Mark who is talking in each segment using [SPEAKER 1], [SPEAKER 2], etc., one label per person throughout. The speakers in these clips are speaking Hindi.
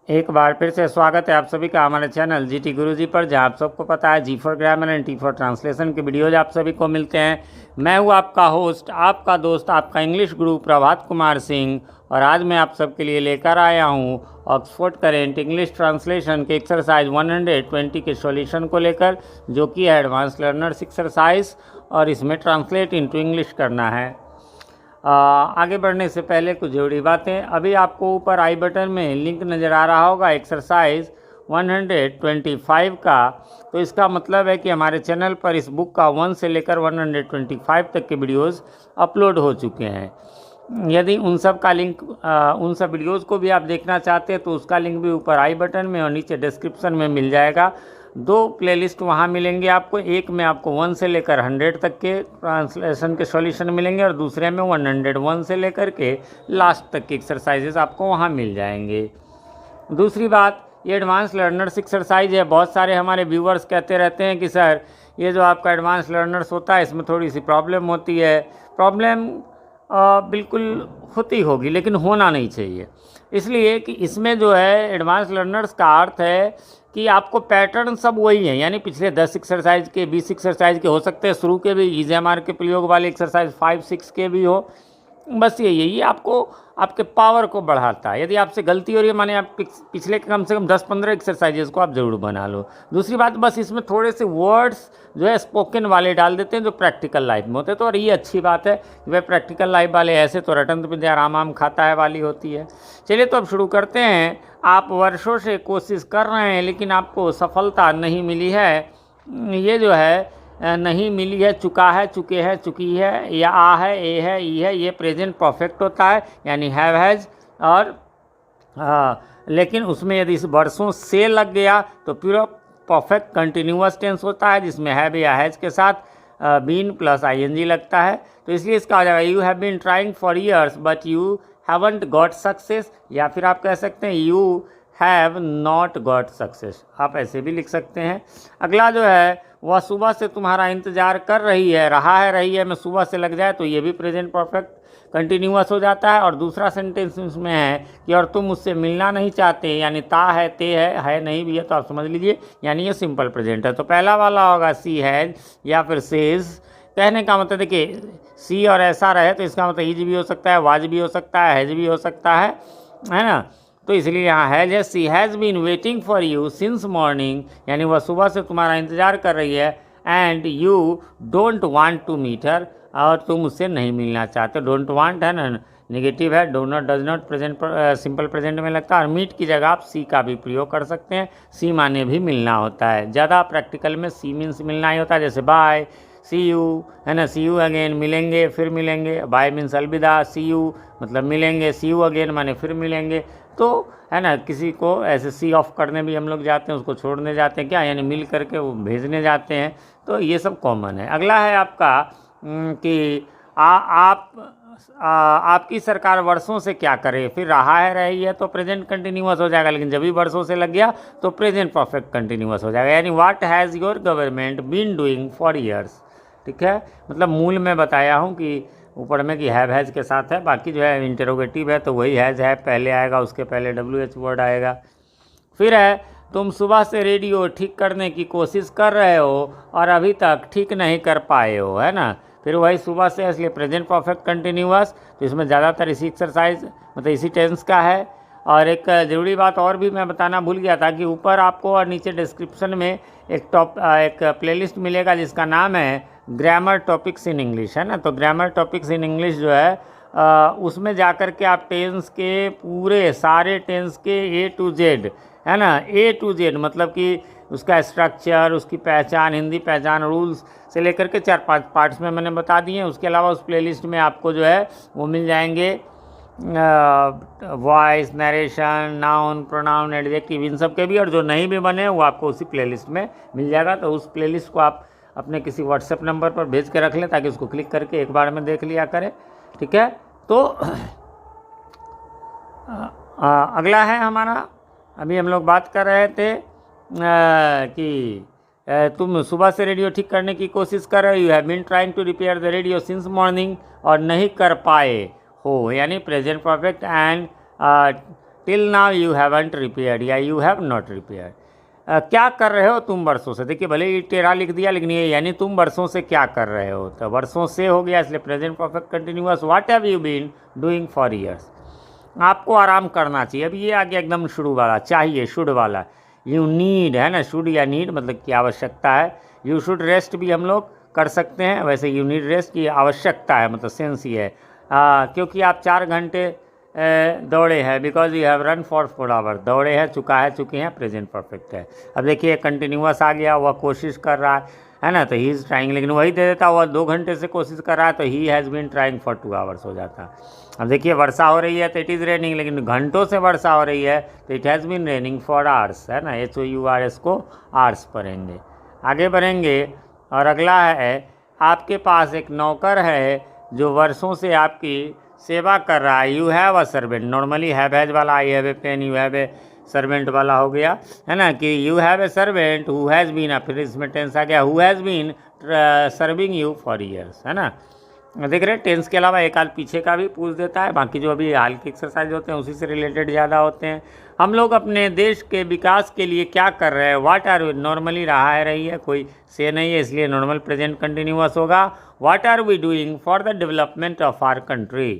[SPEAKER 1] एक बार फिर से स्वागत है आप सभी का हमारे चैनल जीटी गुरुजी पर, जहां आप सबको पता है G for grammar and T for translation के वीडियोज आप सभी को मिलते हैं। मैं हूं आपका होस्ट, आपका दोस्त, आपका इंग्लिश गुरु प्रभात कुमार सिंह, और आज मैं आप सबके लिए लेकर आया हूं ऑक्सफोर्ड करेंट इंग्लिश ट्रांसलेशन के एक्सरसाइज 120 के सॉल्यूशन को लेकर, जो कि है एडवांस लर्नर्स एक्सरसाइज, और इसमें ट्रांसलेट इनटू इंग्लिश करना है। आगे बढ़ने से पहले कुछ जरूरी बातें। अभी आपको ऊपर आई बटन में लिंक नज़र आ रहा होगा एक्सरसाइज 125 का, तो इसका मतलब है कि हमारे चैनल पर इस बुक का 1 से लेकर 125 तक के वीडियोस अपलोड हो चुके हैं। यदि उन सब का लिंक उन सब वीडियोस को भी आप देखना चाहते हैं तो उसका लिंक भी ऊपर आई बटन में और नीचे डिस्क्रिप्शन में मिल जाएगा। 2 प्लेलिस्ट वहाँ मिलेंगे आपको, एक में आपको 1 से लेकर 100 तक के ट्रांसलेशन के सॉल्यूशन मिलेंगे और दूसरे में 101 से लेकर के लास्ट तक के एक्सरसाइजेस आपको वहाँ मिल जाएंगे। दूसरी बात, ये एडवांस लर्नर्स एक्सरसाइज है। बहुत सारे हमारे व्यूवर्स कहते रहते हैं कि सर ये जो आपका एडवांस लर्नर्स होता है इसमें थोड़ी सी प्रॉब्लम होती है। प्रॉब्लम बिल्कुल होती होगी, लेकिन होना नहीं चाहिए। इसलिए कि इसमें जो है एडवांस लर्नर्स का अर्थ है कि आपको पैटर्न सब वही हैं, यानी पिछले 10 एक्सरसाइज के, 20 एक्सरसाइज के हो सकते हैं, शुरू के भी EZMR के प्रयोग वाले एक्सरसाइज 5-6 के भी हो। बस ये आपको आपके पावर को बढ़ाता है। यदि आपसे गलती हो रही है, माने आप पिछले कम से कम 10-15 एक्सरसाइजेज को आप ज़रूर बना लो। दूसरी बात, बस इसमें थोड़े से वर्ड्स जो है स्पोकन वाले डाल देते हैं जो प्रैक्टिकल लाइफ में होते हैं, तो और ये अच्छी बात है कि वह प्रैक्टिकल लाइफ वाले ऐसे तो रटन विद्या राम आम खाता है वाली होती है। चलिए तो अब शुरू करते हैं। आप वर्षों से कोशिश कर रहे हैं लेकिन आपको सफलता नहीं मिली है। ये जो है नहीं मिली है, चुका है, चुके हैं, चुकी है, या आ है, ए है, ई है, ये प्रेजेंट परफेक्ट होता है, यानी हैव हैज़। और लेकिन उसमें यदि इस वर्षों से लग गया तो पूरा परफेक्ट कंटिन्यूअस टेंस होता है, जिसमें हैव या हैज़ के साथ बीन प्लस ING लगता है। तो इसलिए इसका आ जाएगा you have been trying for years but you haven't got success, या फिर आप कह सकते हैं you have not got success, आप ऐसे भी लिख सकते हैं। अगला जो है वह सुबह से तुम्हारा इंतजार कर रही है, रही है में सुबह से लग जाए तो ये भी प्रेजेंट परफेक्ट कंटिन्यूअस हो जाता है। और दूसरा सेंटेंस इसमें है कि और तुम मुझसे मिलना नहीं चाहते, यानी ता है, ते है नहीं भी है तो आप समझ लीजिए, यानी ये सिंपल प्रेजेंट है। तो पहला वाला होगा सी हैज या फिर सेज। कहने का मतलब देखिए, सी और ऐसा रहे तो इसका मतलब इज भी हो सकता है, वाज भी हो सकता है, हैज भी हो सकता है ना। तो इसलिए यहाँ हैज है, she has been waiting for you since morning, यानी वह सुबह से तुम्हारा इंतजार कर रही है। And you don't want to meet her, और तुम उससे नहीं मिलना चाहते। डोंट वांट है ना, नेगेटिव है, do not, does not present simple present में लगता है। और मीट की जगह आप सी का भी प्रयोग कर सकते हैं। सी माने भी मिलना होता है, ज़्यादा प्रैक्टिकल में सी मीन्स मिलना ही होता है, जैसे बाय, सी यू है ना, सी यू अगेन, मिलेंगे, फिर मिलेंगे। बाय मीन्स अलविदा, सी यू मतलब मिलेंगे, सी यू अगेन माने फिर मिलेंगे। तो है ना, किसी को ऐसे सी ऑफ करने भी हम लोग जाते हैं, उसको छोड़ने जाते हैं क्या, यानी मिल करके वो भेजने जाते हैं। तो ये सब कॉमन है। अगला है आपका कि आपकी सरकार वर्षों से क्या करे, फिर रही है तो प्रेजेंट कंटिन्यूअस हो जाएगा, लेकिन जब भी वर्षों से लग गया तो प्रेजेंट परफेक्ट कंटिन्यूअस हो जाएगा, यानी what has your government been doing for years. ठीक है, मतलब मूल में बताया हूँ कि ऊपर में कि हैव हैज़ के साथ है, बाकी जो है इंटरोगेटिव है तो वही हैज़ है पहले आएगा, उसके पहले WH वर्ड आएगा। फिर है तुम सुबह से रेडियो ठीक करने की कोशिश कर रहे हो और अभी तक ठीक नहीं कर पाए हो, है ना। फिर वही सुबह से, इसलिए प्रेजेंट परफेक्ट कंटिन्यूअस, तो इसमें ज़्यादातर इसी एक्सरसाइज मतलब इसी टेंस का है। और एक ज़रूरी बात और भी मैं बताना भूल गया था कि ऊपर आपको और नीचे डिस्क्रिप्शन में एक प्लेलिस्ट मिलेगा जिसका नाम है ग्रामर टॉपिक्स इन इंग्लिश, है ना। तो ग्रामर टॉपिक्स इन इंग्लिश जो है उसमें जाकर के आप टेंस के पूरे सारे टेंस के A to Z, है ना, A to Z मतलब कि उसका स्ट्रक्चर, उसकी पहचान, हिंदी पहचान, रूल्स से लेकर के 4-5 पार्ट्स में मैंने बता दिए हैं। उसके अलावा उस प्लेलिस्ट में आपको जो है वो मिल जाएंगे voice, narration, noun, pronoun, adjective, इन सब के भी, और जो नहीं भी बने वो आपको उसी प्लेलिस्ट में मिल जाएगा। तो उस प्लेलिस्ट को आप अपने किसी व्हाट्सएप नंबर पर भेज के रख लें ताकि उसको क्लिक करके एक बार में देख लिया करें। ठीक है, तो अगला है हमारा, अभी हम लोग बात कर रहे थे कि तुम सुबह से रेडियो ठीक करने की कोशिश कर रहे हो, you have been trying to repair the radio since morning, और नहीं कर पाए हो, यानी present perfect and till now you haven't repaired या यू हैव नॉट रिपेयर्ड। क्या कर रहे हो तुम वर्षों से। देखिए भले ही टेढ़ा लिख दिया लेकिन ये यानी तुम वर्षों से क्या कर रहे हो, तो वर्षों से हो गया इसलिए present perfect continuous. What have you been doing for years. आपको आराम करना चाहिए। अब ये आ गया एकदम शुरू वाला, चाहिए, शुड वाला। यू नीड है ना, शुड या नीड मतलब की आवश्यकता है। यू शुड रेस्ट भी हम लोग कर सकते हैं, वैसे यू नीड रेस्ट की आवश्यकता है, मतलब सेंस ही है। क्योंकि आप 4 घंटे दौड़े हैं, because you have run for 4 hour. दौड़े हैं, चुके हैं, प्रेजेंट परफेक्ट है। अब देखिए कंटिन्यूअस आ गया, वह कोशिश कर रहा है ना, तो ही इज़ ट्राइंग, लेकिन वही दे देता, वह 2 घंटे से कोशिश कर रहा है तो he has been trying for 2 hours हो जाता। अब देखिए वर्षा हो रही है तो इट इज़ रेनिंग, लेकिन घंटों से वर्षा हो रही है तो it has been raining for hours, है ना। HOURS को आवर्स पढ़ेंगे। आगे बढ़ेंगे और अगला है, आपके पास एक नौकर है जो वर्षों से आपकी सेवा कर रहा है। You have a servant, normally have has वाला I have a pen, you have a servant वाला हो गया, है ना, कि you have a servant who has been, फिर इसमें टेंस आ गया, who has been serving you for years, है ना। देख रहे हैं टेंस के अलावा एक आध पीछे का भी पूछ देता है, बाकी जो अभी हाल के एक्सरसाइज होते हैं उसी से रिलेटेड ज़्यादा होते हैं। हम लोग अपने देश के विकास के लिए क्या कर रहे हैं। व्हाट आर वी, नॉर्मली रहा है, रही है, कोई से नहीं है, इसलिए नॉर्मल प्रेजेंट कंटिन्यूअस होगा। What are we doing for the development of our country.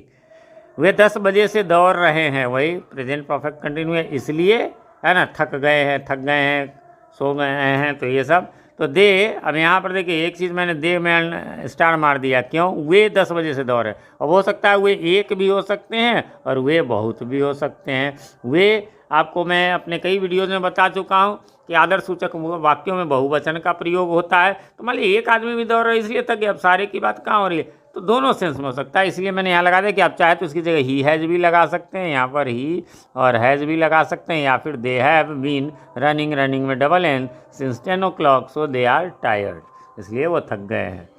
[SPEAKER 1] वे 10 बजे से दौड़ रहे हैं, वही प्रेजेंट परफेक्ट कंटिन्यू, इसलिए, है ना, थक गए हैं, सो गए हैं, तो ये सब। तो दे, अब यहाँ पर देखिए एक चीज़ मैंने दे में स्टार मार दिया, क्यों, वे 10 बजे से दौड़ रहे। अब हो सकता है वे एक भी हो सकते हैं और वे बहुत भी हो सकते हैं। वे आपको मैं अपने कई वीडियोज़ में बता चुका हूँ कि आदर्श सूचक वाक्यों में बहुवचन का प्रयोग होता है। तो मान लीजिए एक आदमी भी दौड़ रहा है इसलिए तक, अब सारे की बात कहाँ हो रही है, तो दोनों सेंस में हो सकता है, इसलिए मैंने यहाँ लगा दिया कि आप चाहे तो इसकी जगह ही हैज़ भी लगा सकते हैं, यहाँ पर ही और हैज़ भी लगा सकते हैं, या फिर दे हैव बीन रनिंग में double N since 10 o'clock so they are tired, इसलिए वो थक गए हैं।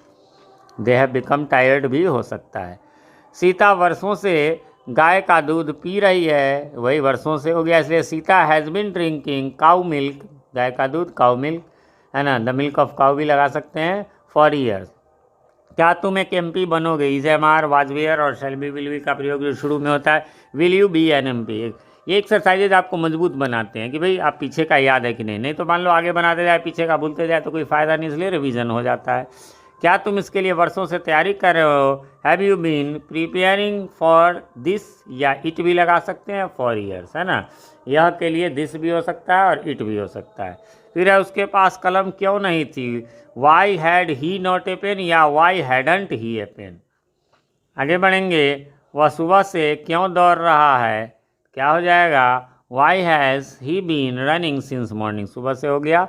[SPEAKER 1] दे हैव बिकम टायर्ड भी हो सकता है। सीता वर्षों से गाय का दूध पी रही है, वही वर्षों से हो गया, इसलिए Sita has been drinking cow milk, गाय का दूध काउ मिल्क, है ना, द मिल्क ऑफ काउ भी लगा सकते हैं, फॉर ईयर्स। क्या तुम एक MP बनोगे। इज MR, वाजवेयर और शैल बी, विल बी का प्रयोग जो शुरू में होता है। Will you be an MP। ये एक्सरसाइजेज आपको मजबूत बनाते हैं कि भाई आप पीछे का याद है कि नहीं तो मान लो आगे बनाते जाए पीछे का भूलते जाए तो कोई फ़ायदा नहीं, इसलिए रिवीजन हो जाता है। क्या तुम इसके लिए वर्षों से तैयारी कर रहे हो। Have you been preparing for this, या इट भी लगा सकते हैं, फॉर ईयर्स, है ना। यह के लिए दिस भी हो सकता है और इट भी हो सकता है। फिर है उसके पास कलम क्यों नहीं थी। Why had he not a pen, या why hadn't he a pen. आगे बढ़ेंगे, वह सुबह से क्यों दौड़ रहा है, क्या हो जाएगा, why has he been running since morning, सुबह से हो गया।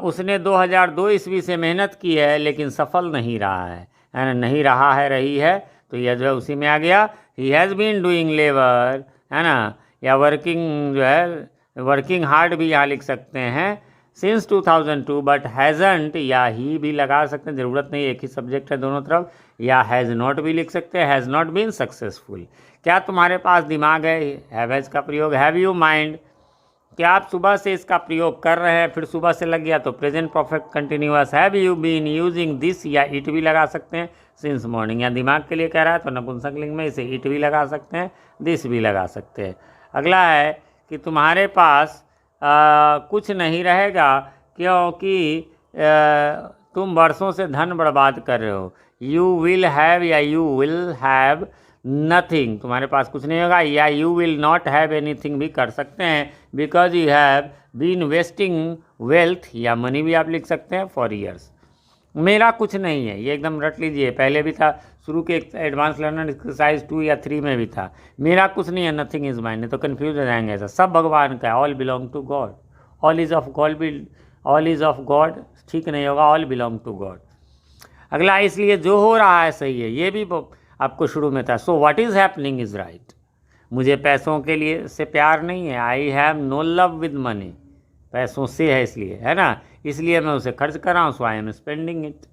[SPEAKER 1] उसने 2002 ईस्वी से मेहनत की है लेकिन सफल नहीं रहा है ना, नहीं रहा है, रही है, तो यह जो है उसी में आ गया। He has been doing labour, है ना, या वर्किंग जो है, वर्किंग हार्ड भी यहाँ लिख सकते हैं, सिंस 2002, बट हैज़ंट, या ही भी लगा सकते हैं, ज़रूरत नहीं, एक ही सब्जेक्ट है दोनों तरफ, या हैज़ नॉट भी लिख सकते हैं, हैज़ नॉट बीन सक्सेसफुल। क्या तुम्हारे पास दिमाग है, हैव हैज़ का प्रयोग। हैव यू माइंड, क्या आप सुबह से इसका प्रयोग कर रहे हैं, फिर सुबह से लग गया तो present perfect continuous. Have you been using this, या इट भी लगा सकते हैं, सिंस मॉर्निंग, या दिमाग के लिए कह रहा है तो नपुंसक लिंग में इसे इट भी लगा सकते हैं, दिस भी लगा सकते हैं। अगला है कि तुम्हारे पास कुछ नहीं रहेगा क्योंकि तुम वर्षों से धन बर्बाद कर रहे हो। यू विल हैव, या यू विल हैव नथिंग, तुम्हारे पास कुछ नहीं होगा, या you will not have anything भी कर सकते हैं, because you have been wasting wealth, या मनी भी आप लिख सकते हैं, फॉर ईयर्स। मेरा कुछ नहीं है, ये एकदम रट लीजिए, पहले भी था, शुरू के एडवांस लर्नर एक्सरसाइज 2 या 3 में भी था। मेरा कुछ नहीं है, नथिंग इज माइन, नहीं तो कन्फ्यूज हो जाएंगे ऐसा। सब भगवान का है, all belong to God, all is of God भी, ऑल इज ऑफ गॉड ठीक नहीं होगा, ऑल बिलोंग टू गॉड। अगला, इसलिए जो हो रहा है सही है, ये भी आपको शुरू में था। So what is happening is right, मुझे पैसों के लिए से प्यार नहीं है। I have no love with money, पैसों से है इसलिए, है ना, इसलिए मैं उसे खर्च कर रहा हूँ, सो आई एम स्पेंडिंग इट,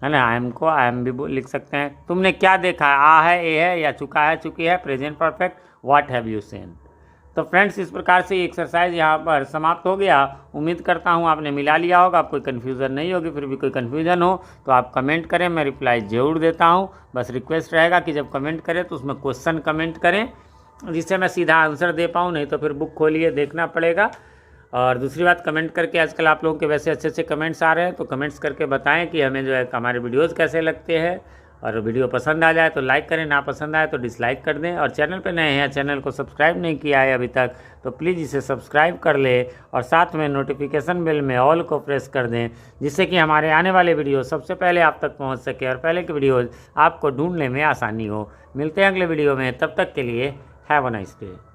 [SPEAKER 1] है ना। आई एम को आई एम भी लिख सकते हैं। तुमने क्या देखा है, आ है, ए है, या चुका है, चुकी है, present perfect. What have you seen. तो फ्रेंड्स, इस प्रकार से एक्सरसाइज यहाँ पर समाप्त हो गया। उम्मीद करता हूँ आपने मिला लिया होगा, कोई कन्फ्यूज़न नहीं होगी। फिर भी कोई कन्फ्यूज़न हो तो आप कमेंट करें, मैं रिप्लाई ज़रूर देता हूँ। बस रिक्वेस्ट रहेगा कि जब कमेंट करें तो उसमें क्वेश्चन कमेंट करें, जिससे मैं सीधा आंसर दे पाऊँ, नहीं तो फिर बुक खोलिए देखना पड़ेगा। और दूसरी बात, कमेंट करके, आजकल आप लोगों के वैसे अच्छे अच्छे कमेंट्स आ रहे हैं, तो कमेंट्स करके बताएं कि हमें जो है हमारे वीडियोस कैसे लगते हैं। और वीडियो पसंद आ जाए तो लाइक करें, ना पसंद आए तो डिसलाइक कर दें। और चैनल पे नए हैं, चैनल को सब्सक्राइब नहीं किया है अभी तक, तो प्लीज़ इसे सब्सक्राइब कर ले और साथ में नोटिफिकेशन बेल में ऑल को प्रेस कर दें, जिससे कि हमारे आने वाले वीडियो सबसे पहले आप तक पहुँच सके और पहले के वीडियोज़ आपको ढूंढने में आसानी हो। मिलते हैं अगले वीडियो में, तब तक के लिए हैव अ नाइस डे।